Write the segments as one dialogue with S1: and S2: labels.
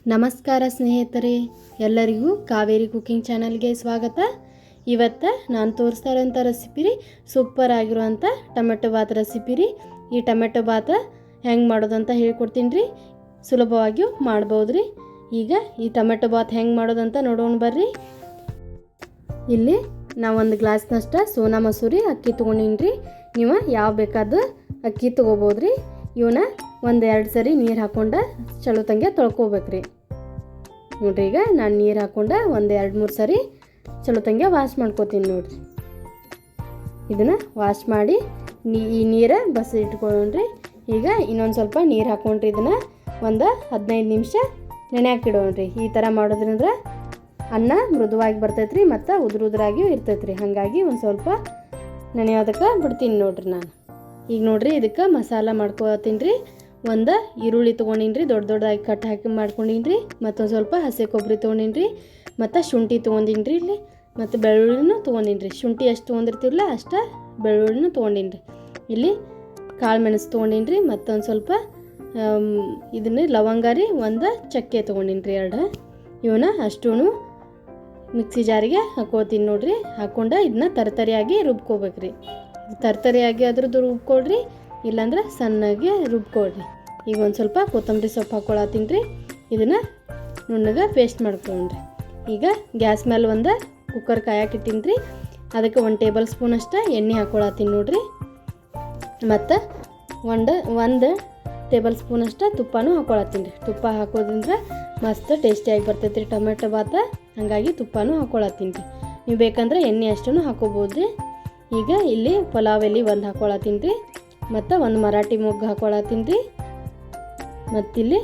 S1: ನಮಸ್ಕಾರ ಸ್ನೇಹಿತರೆ, ಎಲ್ಲರಿಗೂ ಕಾವೇರಿ ಕುಕಿಂಗ್ ಚಾನಲ್ಗೆ ಸ್ವಾಗತ. ಇವತ್ತು ನಾನು ತೋರಿಸ್ತಾ ಇರೋಂಥ ರೆಸಿಪಿ ರೀ ಸೂಪರ್ ಆಗಿರುವಂಥ ಟೊಮೆಟೊ ಬಾತ್ ರೆಸಿಪಿ ರೀ. ಈ ಟೊಮೆಟೊ ಬಾತ್ ಹೆಂಗೆ ಮಾಡೋದು ಅಂತ ಹೇಳ್ಕೊಡ್ತೀನಿ ರೀ. ಸುಲಭವಾಗಿಯೂ ಮಾಡ್ಬೋದು ರೀ. ಈಗ ಈ ಟೊಮೆಟೊ ಬಾತ್ ಹೆಂಗೆ ಮಾಡೋದು ಅಂತ ನೋಡೋಣ ಬರ್ರಿ. ಇಲ್ಲಿ ನಾವು ಒಂದು ಗ್ಲಾಸ್ನಷ್ಟ ಸೋನಾ ಮಸೂರಿ ಅಕ್ಕಿ ತೊಗೊಂಡಿನಿ ರೀ. ನೀವು ಯಾವ ಬೇಕಾದ ಅಕ್ಕಿ ತೊಗೋಬೋದು ರೀ. ಇವನ್ನ ಒಂದೆರಡು ಸರಿ ನೀರು ಹಾಕ್ಕೊಂಡು ಚಲೋ ತಂಗೆ ತೊಳ್ಕೊಬೇಕ್ರಿ. ನೋಡ್ರಿ, ಈಗ ನಾನು ನೀರು ಹಾಕ್ಕೊಂಡು ಒಂದು 2-3 ಸರಿ ಚಲೋ ತಂಗೆ ವಾಶ್ ಮಾಡ್ಕೋತೀನಿ ನೋಡ್ರಿ. ಇದನ್ನು ವಾಶ್ ಮಾಡಿ ಈ ನೀರು ಬಸ್ ಇಟ್ಕೊಳ್ಳೋಣ್ರಿ. ಈಗ ಇನ್ನೊಂದು ಸ್ವಲ್ಪ ನೀರು ಹಾಕ್ಕೊಂಡ್ರಿ ಇದನ್ನು ಒಂದು 15 ನಿಮಿಷ ನೆನೆಯಾಕಿಡೋಣ್ರಿ. ಈ ಥರ ಮಾಡೋದ್ರಿಂದ ಅನ್ನ ಮೃದುವಾಗಿ ಬರ್ತೈತ್ರಿ ಮತ್ತು ಉದುರಾಗಿಯೂ ಇರ್ತೈತ್ರಿ. ಹಾಗಾಗಿ ಒಂದು ಸ್ವಲ್ಪ ನೆನೆಯೋದಕ್ಕೆ ಬಿಡ್ತೀನಿ ನೋಡ್ರಿ ನಾನು. ಈಗ ನೋಡ್ರಿ, ಇದಕ್ಕೆ ಮಸಾಲ ಮಾಡ್ಕೊತೀನಿ ರೀ. ಒಂದು ಈರುಳ್ಳಿ ತೊಗೊಂಡಿನಿ ರೀ, ದೊಡ್ಡದಾಗಿ ಕಟ್ ಹಾಕಿ ಮಾಡ್ಕೊಂಡಿನಿ ರೀ. ಮತ್ತೊಂದು ಸ್ವಲ್ಪ ಹಸಿ ಕೊಬ್ಬರಿ ತೊಗೊಂಡಿನಿ ರೀ, ಮತ್ತು ಶುಂಠಿ ತೊಗೊಂಡಿನಿ ರೀ ಇಲ್ಲಿ, ಮತ್ತು ಬೆಳ್ಳುಳ್ಳಿನೂ ತೊಗೊಂಡಿನಿ ರೀ. ಶುಂಠಿ ಎಷ್ಟು ತೊಗೊಂಡಿರ್ತೀವಲ್ಲ ಅಷ್ಟು ಬೆಳ್ಳುಳ್ಳಿನೂ ತೊಗೊಂಡಿನಿ ರೀ. ಇಲ್ಲಿ ಕಾಳು ಮೆಣಸು ತೊಗೊಂಡಿನಿ ರೀ, ಮತ್ತೊಂದು ಸ್ವಲ್ಪ ಇದನ್ನ ಲವಂಗ ರೀ, ಒಂದು ಚಕ್ಕೆ ತೊಗೊಂಡಿನಿ ರೀ 2. ಇವನ್ನ ಅಷ್ಟೂ ಮಿಕ್ಸಿ ಜಾರಿಗೆ ಹಾಕೋತೀನಿ ನೋಡ್ರಿ. ಹಾಕ್ಕೊಂಡು ಇದನ್ನ ತರತರಿಯಾಗಿ ರುಬ್ಕೋಬೇಕ್ರಿ. ತರತರಿಯಾಗಿ ಅದ್ರದ್ದು ರುಬ್ಕೊಳ್ರಿ, ಇಲ್ಲಾಂದ್ರೆ ಸಣ್ಣಗೆ ರುಬ್ಕೊಳ್ರಿ. ಈಗ ಒಂದು ಸ್ವಲ್ಪ ಕೊತ್ತಂಬರಿ ಸೊಪ್ಪು ಹಾಕ್ಕೊಳತ್ತೀನಿ ರೀ. ಇದನ್ನು ನುಣ್ಣಗೆ ಪೇಸ್ಟ್ ಮಾಡ್ಕೊಂಡ್ರಿ. ಈಗ ಗ್ಯಾಸ್ ಮೇಲೆ ಒಂದು ಕುಕ್ಕರ್ ಕಾಯಕ್ಕಿಟ್ಟಿನಿ ರೀ. ಅದಕ್ಕೆ 1 ಟೇಬಲ್ ಸ್ಪೂನ್ ಅಷ್ಟು ಎಣ್ಣೆ ಹಾಕ್ಕೊಳತ್ತೀನಿ ನೋಡ್ರಿ. ಮತ್ತು ಒಂದು ಟೇಬಲ್ ಸ್ಪೂನ್ ಅಷ್ಟು ತುಪ್ಪನೂ ಹಾಕ್ಕೊಳತ್ತೀನಿ ರೀ. ತುಪ್ಪ ಹಾಕೋದ್ರಿಂದ ಮಸ್ತ್ ಟೇಸ್ಟಿಯಾಗಿ ಬರ್ತೈತೆ ರೀ ಟೊಮೆಟೊ ಬಾತ. ಹಾಗಾಗಿ ತುಪ್ಪನೂ ಹಾಕ್ಕೊಳತ್ತೀನಿ ರೀ. ನೀವು ಬೇಕಂದ್ರೆ ಎಣ್ಣೆ ಅಷ್ಟೂ ಹಾಕೋಬೋದು ರೀ. ಈಗ ಇಲ್ಲಿ ಪಲಾವ್ ಎಲೆ ಒಂದು ಹಾಕ್ಕೊಳತ್ತೀನಿ ರೀ, ಮತ್ತು ಒಂದು ಮರಾಠಿ ಮೊಗ್ಗು ಹಾಕ್ಕೊಳತ್ತೀನಿ ರೀ, ಮತ್ತಿಲ್ಲಿ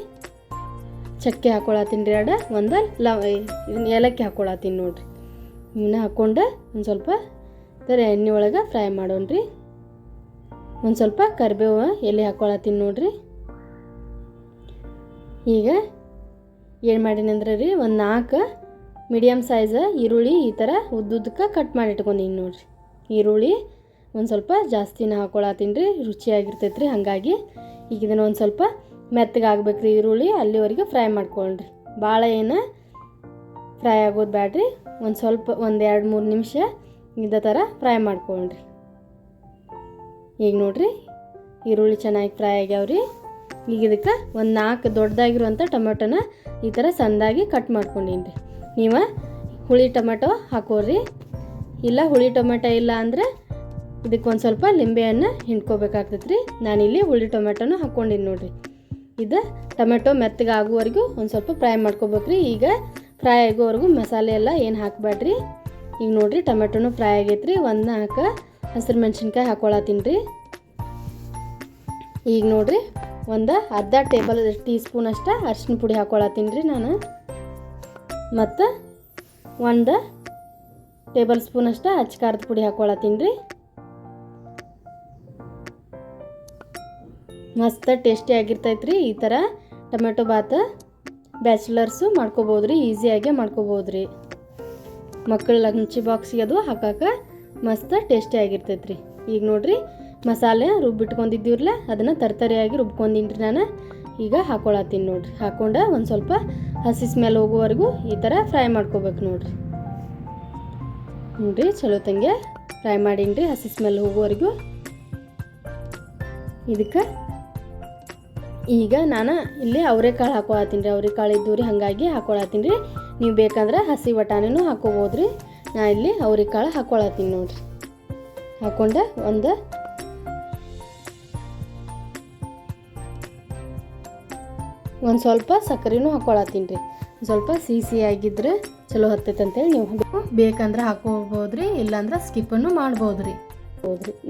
S1: ಚಕ್ಕೆ ಹಾಕ್ಕೊಳತ್ತೀನಿ ರೀ 2, ಒಂದು ಇದನ್ನ ಏಲಕ್ಕಿ ಹಾಕ್ಕೊಳತ್ತೀನಿ ನೋಡ್ರಿ. ಇವನ್ನ ಹಾಕ್ಕೊಂಡು ಒಂದು ಸ್ವಲ್ಪ ಥರ ಎಣ್ಣೆ ಒಳಗೆ ಫ್ರೈ ಮಾಡೋಣ್ರಿ. ಒಂದು ಸ್ವಲ್ಪ ಕರಿಬೇವು ಎಲೆ ಹಾಕ್ಕೊಳತ್ತೀನಿ ನೋಡ್ರಿ. ಈಗ ಏನು ಮಾಡೀನಿ ಅಂದ್ರೆ ರೀ, ಒಂದು 4 ಮೀಡಿಯಮ್ ಸೈಜ್ ಈರುಳ್ಳಿ ಈ ಥರ ಉದ್ದುದ್ದಕ್ಕೆ ಕಟ್ ಮಾಡಿ ಇಟ್ಕೊಂಡಿನಿ ನೋಡ್ರಿ. ಈರುಳ್ಳಿ ಒಂದು ಸ್ವಲ್ಪ ಜಾಸ್ತಿನ ಹಾಕ್ಕೊಳತ್ತೀನಿ ರೀ, ರುಚಿಯಾಗಿರ್ತೈತೆ ರೀ. ಹಾಗಾಗಿ ಈಗ ಇದನ್ನು ಒಂದು ಸ್ವಲ್ಪ ಮೆತ್ತಗೆ ಆಗ್ಬೇಕು ರೀ ಈರುಳ್ಳಿ, ಅಲ್ಲಿವರೆಗೆ ಫ್ರೈ ಮಾಡ್ಕೊಳ್ರಿ. ಭಾಳ ಏನು ಫ್ರೈ ಆಗೋದು ಬೇಡ್ರಿ. ಒಂದು ಸ್ವಲ್ಪ 1-2-3 ನಿಮಿಷ ಇದೇ ಥರ ಫ್ರೈ ಮಾಡ್ಕೊಳ್ರಿ. ಈಗ ನೋಡಿರಿ, ಈರುಳ್ಳಿ ಚೆನ್ನಾಗಿ ಫ್ರೈ ಆಗ್ಯಾವ್ರಿ. ಈಗ ಇದಕ್ಕೆ ಒಂದು 4 ದೊಡ್ಡದಾಗಿರುವಂಥ ಟೊಮೆಟೊನ ಈ ಥರ ಸಣ್ಣದಾಗಿ ಕಟ್ ಮಾಡ್ಕೊಂಡೀನಿ ರೀ. ನೀವು ಹುಳಿ ಟೊಮೆಟೊ ಹಾಕೋರಿ, ಇಲ್ಲ ಹುಳಿ ಟೊಮೆಟೊ ಇಲ್ಲ ಅಂದರೆ ಇದಕ್ಕೆ ಒಂದು ಸ್ವಲ್ಪ ಲಿಂಬೆಹಣ್ಣು ಹಿಂಡ್ಕೋಬೇಕಾಗ್ತೈತೆ ರೀ. ನಾನಿಲ್ಲಿ ಹುಳಿ ಟೊಮೆಟೊನ ಹಾಕ್ಕೊಂಡಿನಿ ನೋಡಿರಿ. ಇದು ಟೊಮೆಟೊ ಮೆತ್ತಗೆ ಆಗೋವರೆಗೂ ಒಂದು ಸ್ವಲ್ಪ ಫ್ರೈ ಮಾಡ್ಕೋಬೇಕು ರೀ. ಈಗ ಫ್ರೈ ಆಗೋವರೆಗೂ ಮಸಾಲೆ ಎಲ್ಲ ಏನು ಹಾಕಬೇಡ್ರಿ. ಈಗ ನೋಡಿರಿ, ಟೊಮೆಟೊನು ಫ್ರೈ ಆಗೈತೆ ರೀ. ಒಂದು 4 ಹಸಿರು ಮೆಣಸಿನ್ಕಾಯಿ ಹಾಕ್ಕೊಳತ್ತೀನಿ ರೀ. ಈಗ ನೋಡಿರಿ, ಒಂದು ಅರ್ಧ ಟೀ ಸ್ಪೂನ್ ಅಷ್ಟು ಅರಿಶಿನ ಪುಡಿ ಹಾಕ್ಕೊಳತ್ತೀನಿ ರೀ ನಾನು, ಮತ್ತು 1 ಟೇಬಲ್ ಸ್ಪೂನ್ ಅಷ್ಟು ಅಚ್ಚಕಾರದ ಪುಡಿ ಹಾಕ್ಕೊಳತ್ತೀನಿ ರೀ. ಮಸ್ತ್ ಟೇಸ್ಟಿ ಆಗಿರ್ತೈತೆ ರೀ ಈ ಥರ ಟೊಮೆಟೊ ಬಾತ್. ಬ್ಯಾಚುಲರ್ಸು ಮಾಡ್ಕೋಬೋದು ರೀ, ಈಸಿಯಾಗೆ ಮಾಡ್ಕೋಬೋದು ರೀ. ಮಕ್ಕಳ ಲಂಚ್ ಬಾಕ್ಸಿಗೆ ಅದು ಹಾಕಕ್ಕೆ ಮಸ್ತ್ ಟೇಸ್ಟಿ ಆಗಿರ್ತೈತೆ ರೀ. ಈಗ ನೋಡಿರಿ, ಮಸಾಲೆ ರುಬ್ಬಿಟ್ಕೊಂಡಿದ್ದೀವ್ರಲ್ಲ ಅದನ್ನು ತರತರಿಯಾಗಿ ರುಬ್ಕೊಂಡಿನಿ ರೀ ನಾನು. ಈಗ ಹಾಕ್ಕೊಳತ್ತೀನಿ ನೋಡಿರಿ. ಹಾಕ್ಕೊಂಡು ಒಂದು ಸ್ವಲ್ಪ ಹಸಿ ಸ್ಮೆಲ್ ಹೋಗೋವರೆಗೂ ಈ ಥರ ಫ್ರೈ ಮಾಡ್ಕೋಬೇಕು ನೋಡಿರಿ. ನೋಡಿರಿ, ಚಲೋ ತಂಗೆ ಫ್ರೈ ಮಾಡೀನಿ ರೀ ಹಸಿ ಸ್ಮೆಲ್ ಹೋಗೋವರೆಗೂ. ಇದಕ್ಕೆ ಈಗ ನಾನು ಇಲ್ಲಿ ಅವರೆಕಾಳು ಹಾಕ್ಕೊಳತ್ತೀನಿ ರೀ. ಅವರೆಕಾಳು ಇದ್ದು ರೀ, ಹಾಗಾಗಿ ಹಾಕ್ಕೊಳತ್ತೀನಿ ರೀ. ನೀವು ಬೇಕಂದ್ರೆ ಹಸಿ ಬಟಾಣಿನೂ ಹಾಕ್ಕೋಬೋದು ರೀ. ನಾನು ಇಲ್ಲಿ ಅವರೆಕಾಳು ಹಾಕ್ಕೊಳತ್ತೀನಿ ನೋಡಿರಿ. ಹಾಕ್ಕೊಂಡು ಒಂದು ಸ್ವಲ್ಪ ಸಕ್ಕರೆನೂ ಹಾಕ್ಕೊಳತ್ತೀನಿ ರೀ. ಸ್ವಲ್ಪ ಸಿಹಿ ಆಗಿದ್ರೆ ಚಲೋ ಹತ್ತೈತೆ ಅಂತೇಳಿ ನೀವು ಬೇಕಂದ್ರೆ ಹಾಕೋಬೋದು ರೀ, ಇಲ್ಲಾಂದ್ರೆ ಸ್ಕಿಪ್ಪನ್ನು ಮಾಡ್ಬೋದು ರೀ.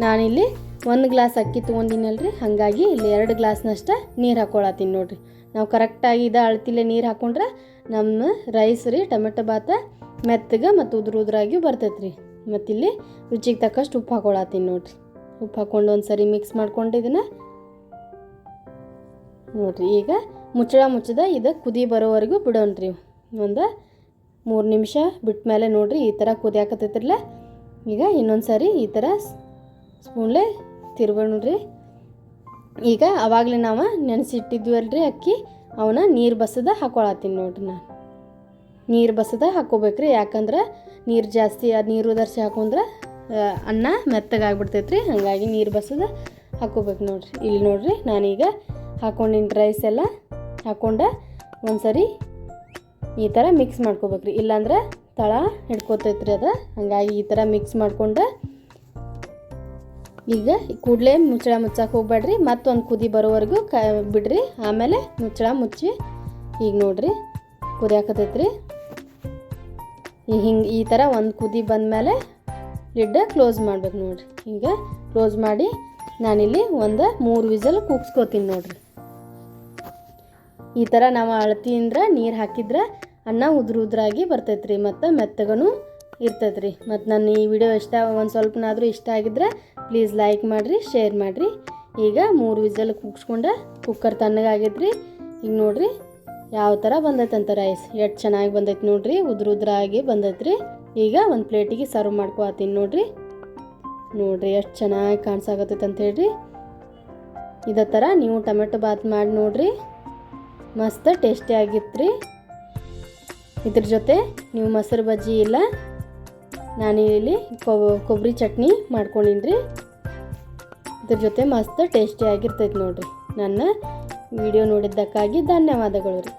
S1: ನಾನಿಲ್ಲಿ 1 ಗ್ಲಾಸ್ ಅಕ್ಕಿ ತೊಗೊಂಡಿನಲ್ರಿ, ಹಾಗಾಗಿ ಇಲ್ಲಿ 2 ಗ್ಲಾಸ್ನಷ್ಟು ನೀರು ಹಾಕ್ಕೊಳತ್ತೀನಿ ನೋಡಿರಿ. ನಾವು ಕರೆಕ್ಟಾಗಿ ಇದು ಅಳತಿಲೆ ನೀರು ಹಾಕ್ಕೊಂಡ್ರೆ ನಮ್ಮ ರೈಸ್ ರೀ ಟೊಮೆಟೊ ಬಾತ ಮೆತ್ತಗೆ ಮತ್ತು ಉದುರಾಗಿ ಬರ್ತೈತೆ ರೀ. ಮತ್ತು ಇಲ್ಲಿ ರುಚಿಗೆ ತಕ್ಕಷ್ಟು ಉಪ್ಪು ಹಾಕ್ಕೊಳತ್ತೀನಿ ನೋಡಿರಿ. ಉಪ್ಪು ಹಾಕ್ಕೊಂಡು ಒಂದು ಸರಿ ಮಿಕ್ಸ್ ಮಾಡ್ಕೊಂಡು ಇದನ್ನು ನೋಡಿರಿ. ಈಗ ಮುಚ್ಚದ ಇದು ಕುದಿ ಬರೋವರೆಗೂ ಬಿಡೋಣ್ರಿ. ಒಂದು 3 ನಿಮಿಷ ಬಿಟ್ಟ ಮೇಲೆ ನೋಡಿರಿ, ಈ ಥರ ಕುದಿಯಾಕತ್ತೈತಿರಲ್ಲ. ಈಗ ಇನ್ನೊಂದು ಸಾರಿ ಈ ಥರ ಸ್ಪೂನ್ಲೆ ತಿರ್ಬೋಣ್ರಿ. ಈಗ ಅವಾಗಲೇ ನಾವು ನೆನೆಸಿಟ್ಟಿದ್ವಲ್ರಿ ಅಕ್ಕಿ, ಅವನ್ನ ನೀರು ಬಸದ ಹಾಕೊಳತ್ತೀನಿ ನೋಡ್ರಿ. ನಾನು ನೀರು ಬಸದ ಹಾಕ್ಕೋಬೇಕ್ರಿ, ಯಾಕಂದ್ರೆ ನೀರು ಜಾಸ್ತಿ ನೀರು ಉದರ್ಸಿ ಹಾಕೊಂಡ್ರೆ ಅನ್ನ ಮೆತ್ತಗಾಗ್ಬಿಡ್ತೈತ್ರಿ. ಹಾಗಾಗಿ ನೀರು ಬಸದ ಹಾಕ್ಕೋಬೇಕು ನೋಡ್ರಿ. ಇಲ್ಲಿ ನೋಡ್ರಿ ನಾನೀಗ ಹಾಕ್ಕೊಂಡಿನ ರೈಸ್ ಎಲ್ಲ ಹಾಕ್ಕೊಂಡು ಒಂದ್ಸರಿ ಈ ಥರ ಮಿಕ್ಸ್ ಮಾಡ್ಕೋಬೇಕ್ರಿ, ಇಲ್ಲಾಂದ್ರೆ ತಳ ಹಿಡ್ಕೋತೈತ್ರಿ ಅದು. ಹಾಗಾಗಿ ಈ ಥರ ಮಿಕ್ಸ್ ಮಾಡ್ಕೊಂಡು ಈಗ ಕೂಡಲೇ ಮುಚ್ಚಕ್ಕೆ ಹೋಗ್ಬೇಡ್ರಿ, ಮತ್ತೊಂದು ಕುದಿ ಬರೋವರೆಗೂ ಬಿಡ್ರಿ. ಆಮೇಲೆ ಮುಚ್ಚಿ ಈಗ ನೋಡ್ರಿ ಕುದಿಯಾಕತೈತ್ರಿ. ಹಿಂಗೆ ಈ ಥರ ಒಂದು ಕುದಿ ಬಂದಮೇಲೆ ಲಿಡ್ ಕ್ಲೋಸ್ ಮಾಡ್ಬೇಕು ನೋಡ್ರಿ. ಈಗ ಕ್ಲೋಸ್ ಮಾಡಿ ನಾನಿಲ್ಲಿ ಒಂದು 3 ವಿಸಲ್ ಕೂಗ್ಸ್ಕೊತೀನಿ ನೋಡ್ರಿ. ಈ ಥರ ನಾವು ಅಳತಿಯಿಂದ ನೀರು ಹಾಕಿದ್ರೆ ಅನ್ನ ಉದ್ರಾಗಿ ಬರ್ತೈತ್ರಿ, ಮತ್ತು ಮೆತ್ತಗನೂ ಇರ್ತೈತ್ರಿ. ಮತ್ತು ನನ್ನ ಈ ವಿಡಿಯೋ ಒಂದು ಸ್ವಲ್ಪನಾದರೂ ಇಷ್ಟ ಆಗಿದ್ರೆ ಪ್ಲೀಸ್ ಲೈಕ್ ಮಾಡಿರಿ, ಶೇರ್ ಮಾಡಿರಿ. ಈಗ 3 ವಿಸಲ್ ಕೂಗ್ಸ್ಕೊಂಡು ಕುಕ್ಕರ್ ತಣ್ಣಗಾಗೈತ್ರಿ. ಈಗ ನೋಡ್ರಿ ಯಾವ ಥರ ಬಂದೈತಂತ ರೈಸ್, ಎಷ್ಟು ಚೆನ್ನಾಗಿ ಬಂದೈತೆ ನೋಡ್ರಿ, ಉದ್ರಾಗಿ ಬಂದೈತ್ರಿ. ಈಗ ಒಂದು ಪ್ಲೇಟಿಗೆ ಸರ್ವ್ ಮಾಡ್ಕೊತೀನಿ ನೋಡ್ರಿ ಎಷ್ಟು ಚೆನ್ನಾಗಿ ಕಾಣಿಸಾಕತ್ತೈತೆ ಅಂತ ಹೇಳ್ರಿ. ಇದೇ ಥರ ನೀವು ಟೊಮೆಟೊ ಬಾತ್ ಮಾಡಿ ನೋಡ್ರಿ, ಮಸ್ತ್ ಟೇಸ್ಟಿ ಆಗಿತ್ತು. ಇದ್ರ ಜೊತೆ ನೀವು ಮೊಸರು ಬಜ್ಜಿ ಇಲ್ಲ ನಾನಿಲ್ಲಿ ಕೊಬ್ಬರಿ ಚಟ್ನಿ ಮಾಡ್ಕೊಂಡಿನ್ರಿ, ಇದ್ರ ಜೊತೆ ಮಸ್ತ್ ಟೇಸ್ಟಿ ಆಗಿರ್ತೈತೆ ನೋಡ್ರಿ. ನನ್ನ ವಿಡಿಯೋ ನೋಡಿದ್ದಕ್ಕಾಗಿ ಧನ್ಯವಾದಗಳು ರೀ.